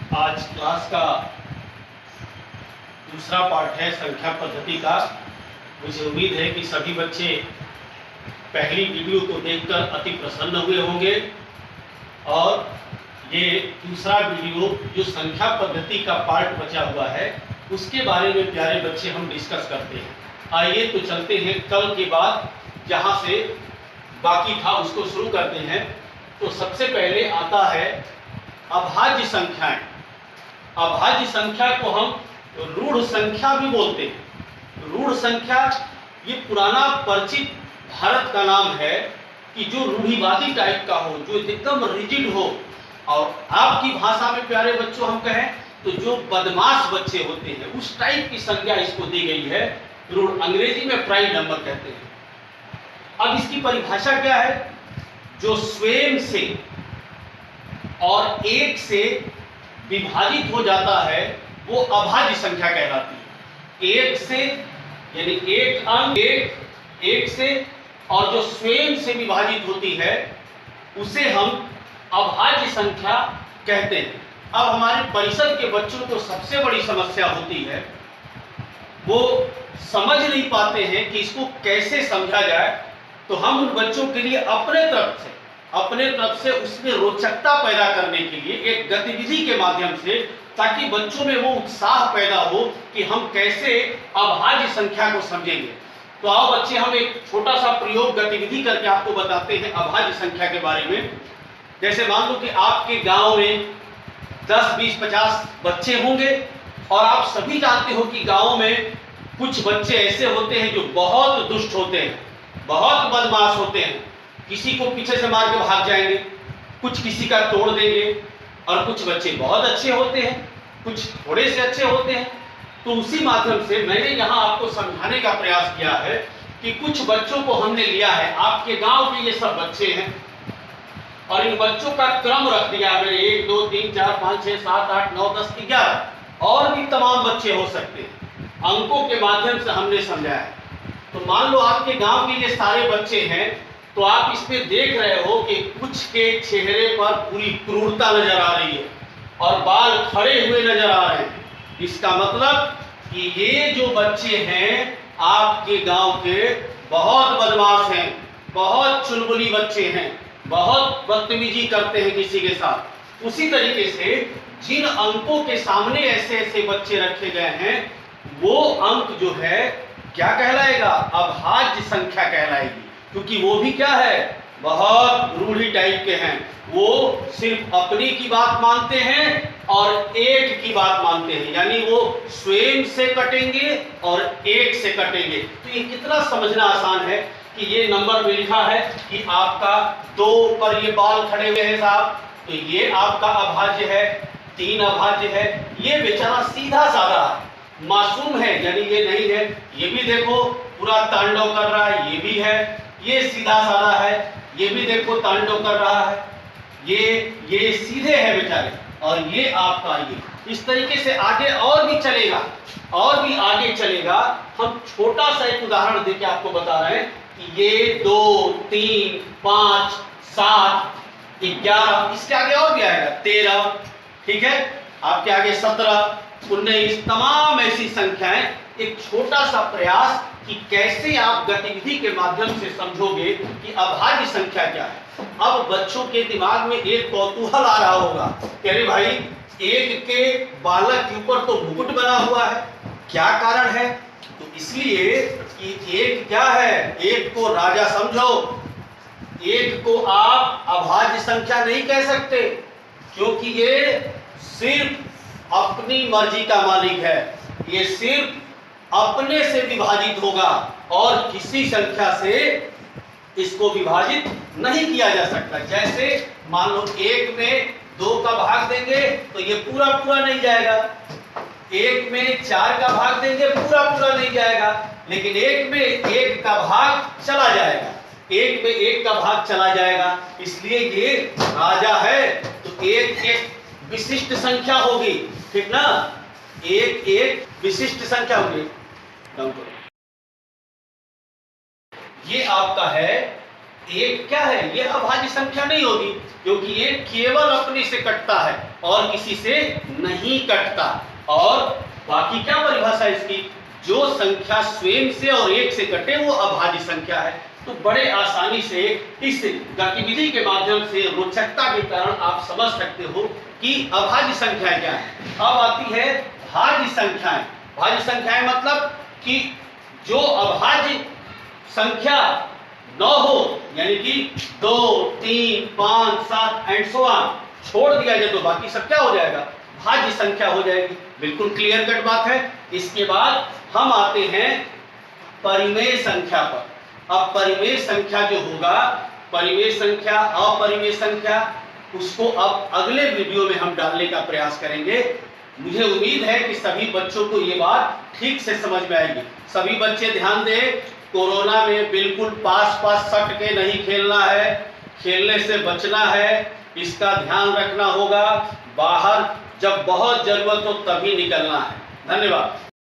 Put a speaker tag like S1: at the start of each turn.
S1: आज क्लास का दूसरा पार्ट है संख्या पद्धति का। मुझे उम्मीद है कि सभी बच्चे पहली वीडियो को देखकर अति प्रसन्न हुए होंगे और ये दूसरा वीडियो जो संख्या पद्धति का पार्ट बचा हुआ है उसके बारे में प्यारे बच्चे हम डिस्कस करते हैं। आइए तो चलते हैं कल के बाद जहाँ से बाकी था उसको शुरू करते हैं। तो सबसे पहले आता है अभाज्य संख्याएं। अभाज्य संख्या को हम रूढ़ संख्या भी बोलते हैं। रूढ़ संख्या ये पुराना परिचित भारत का नाम है कि जो रूढ़िवादी टाइप का हो, जो एकदम रिजिड हो, और आपकी भाषा में प्यारे बच्चों हम कहें तो जो बदमाश बच्चे होते हैं उस टाइप की संज्ञा इसको दी गई है। रूढ़ अंग्रेजी में प्राइम नंबर कहते हैं। अब इसकी परिभाषा क्या है? जो स्वयं से और एक से विभाजित हो जाता है वो अभाज्य संख्या कहलाती है। एक से यानी एक अंक एक से और जो स्वयं से विभाजित होती है उसे हम अभाज्य संख्या कहते हैं। अब हमारे परिषद के बच्चों को सबसे बड़ी समस्या होती है, वो समझ नहीं पाते हैं कि इसको कैसे समझा जाए। तो हम उन बच्चों के लिए अपने तरफ से उसमें रोचकता पैदा करने के लिए एक गतिविधि के माध्यम से, ताकि बच्चों में वो उत्साह पैदा हो कि हम कैसे अभाज्य संख्या को समझेंगे। तो आओ बच्चे, हम एक छोटा सा प्रयोग गतिविधि करके आपको बताते हैं अभाज्य संख्या के बारे में। जैसे मान लो कि आपके गांव में 10, 20, 50 बच्चे होंगे और आप सभी जानते हो कि गांव में कुछ बच्चे ऐसे होते हैं जो बहुत दुष्ट होते हैं, बहुत बदमाश होते हैं। किसी को पीछे से मार के भाग जाएंगे, कुछ किसी का तोड़ देंगे, और कुछ बच्चे बहुत अच्छे होते हैं, कुछ थोड़े से अच्छे होते हैं। तो उसी माध्यम से मैंने यहाँ आपको समझाने का प्रयास किया है कि कुछ बच्चों को हमने लिया है, आपके गांव के ये सब बच्चे हैं, और इन बच्चों का क्रम रख दिया मैंने 1, 2, 3, 4, 5, 6, 7, 8, 9, 10, 11 और भी तमाम बच्चे हो सकते हैं। अंकों के माध्यम से हमने समझाया है। तो मान लो आपके गांव के ये सारे बच्चे हैं, तो आप इसमें देख रहे हो कि कुछ के चेहरे पर पूरी क्रूरता नजर आ रही है और बाल खड़े हुए नजर आ रहे हैं। इसका मतलब कि ये जो बच्चे हैं आपके गांव के बहुत बदमाश हैं, बहुत चुलबुली बच्चे हैं, बहुत बदतमीजी करते हैं किसी के साथ। उसी तरीके से जिन अंकों के सामने ऐसे ऐसे बच्चे रखे गए हैं वो अंक जो है क्या कहलाएगा? अभाज्य संख्या कहलाएगी। क्योंकि वो भी क्या है? बहुत रूढ़ी टाइप के हैं। वो सिर्फ अपनी की बात मानते हैं और एक की बात मानते हैं, यानी वो स्वयं से कटेंगे और एक से कटेंगे। तो ये कितना समझना आसान है कि ये नंबर में लिखा है कि आपका 2 पर ये बाल खड़े हुए हैं साहब, तो ये आपका अभाज्य है। 3 अभाज्य है। ये बेचारा सीधा साधा मासूम है, यानी ये नहीं है। ये भी देखो पूरा तांडव कर रहा है, ये भी है। ये सीधा साधा है, ये भी देखो तांडव कर रहा है। ये सीधे है बेचारे, और ये आपका ये इस तरीके से आगे और भी चलेगा, और भी आगे चलेगा। हम छोटा सा एक उदाहरण देके आपको बता रहे हैं कि ये 2, 3, 5, 7, 11, इसके आगे और भी आएगा 13, ठीक है, आपके आगे 17, 19, तमाम ऐसी संख्याएं। एक छोटा सा प्रयास कि कैसे आप गतिविधि के माध्यम से समझोगे कि अभाज्य संख्या क्या है। अब बच्चों के दिमाग में एक कौतूहल आ रहा होगा कि अरे भाई, एक के बालक के ऊपर तो मुकुट बना हुआ है, क्या कारण है? तो इसलिए कि एक क्या है? एक को राजा समझो, एक को आप अभाज्य संख्या नहीं कह सकते, क्योंकि ये सिर्फ अपनी मर्जी का मालिक है। ये सिर्फ अपने से विभाजित होगा और किसी संख्या से इसको विभाजित नहीं किया जा सकता। जैसे मान लो 1 में 2 का भाग देंगे तो ये पूरा पूरा नहीं जाएगा, 1 में 4 का भाग देंगे पूरा पूरा नहीं जाएगा, लेकिन 1 में 1 का भाग चला जाएगा, 1 में 1 का भाग चला जाएगा। इसलिए ये राजा है, तो एक विशिष्ट संख्या होगी, ठीक ना? एक विशिष्ट संख्या होगी। ये आपका है एक क्या है, ये अभाज्य संख्या नहीं होगी, क्योंकि ये केवल अपने से कटता है और किसी से नहीं कटता। और बाकी क्या परिभाषा है इसकी, जो संख्या स्वयं से और एक से कटे वो अभाज्य संख्या है। तो बड़े आसानी से इस गतिविधि के माध्यम से रोचकता के कारण आप समझ सकते हो कि अभाज्य संख्या क्या है। अब आती है भाज्य संख्याएं। भाज्य संख्याएं मतलब कि जो अभाज्य संख्या न हो, यानी कि 2, 3, 5, 7 एंड सो ऑन छोड़ दिया जाए तो बाकी सब क्या हो जाएगा, भाज्य संख्या हो जाएगी। बिल्कुल क्लियर कट बात है। इसके बाद हम आते हैं परिमेय संख्या पर। अब परिमेय संख्या जो होगा, परिमेय संख्या, अपरिमेय संख्या, उसको अब अगले वीडियो में हम डालने का प्रयास करेंगे। मुझे उम्मीद है कि सभी बच्चों को ये बात ठीक से समझ में आएगी। सभी बच्चे ध्यान दें, कोरोना में बिल्कुल पास सट के नहीं खेलना है, खेलने से बचना है, इसका ध्यान रखना होगा। बाहर जब बहुत जरूरत हो तभी निकलना है। धन्यवाद।